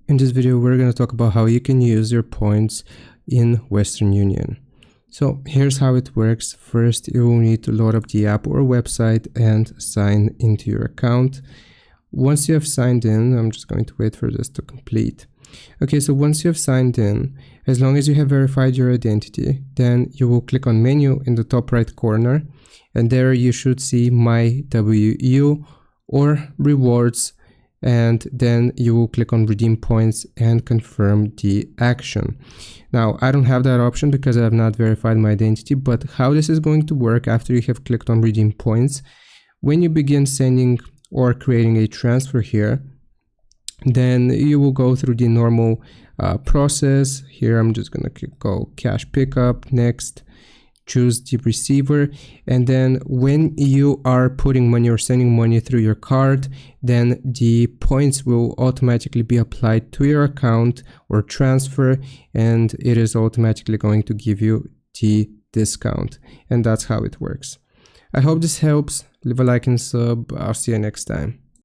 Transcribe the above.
In this video, we're going to talk about how you can use your points in Western Union. So here's how it works. First, you will need to load up the app or website and sign into your account. Once you have signed in, I'm just going to wait for this to complete. Okay, so once you have signed in, as long as you have verified your identity, then you will click on menu in the top right corner, and there you should see My WU or rewards, and then you will click on redeem points and confirm the action. Now, I don't have that option because I have not verified my identity, but how this is going to work after you have clicked on redeem points, when you begin sending or creating a transfer here, then you will go through the normal process. Here I'm just gonna go cash pickup, next, choose the receiver, and then when you are putting money or sending money through your card, then the points will automatically be applied to your account or transfer, and it is automatically going to give you the discount. And that's how it works. I hope this helps. Leave a like and sub. I'll see you next time.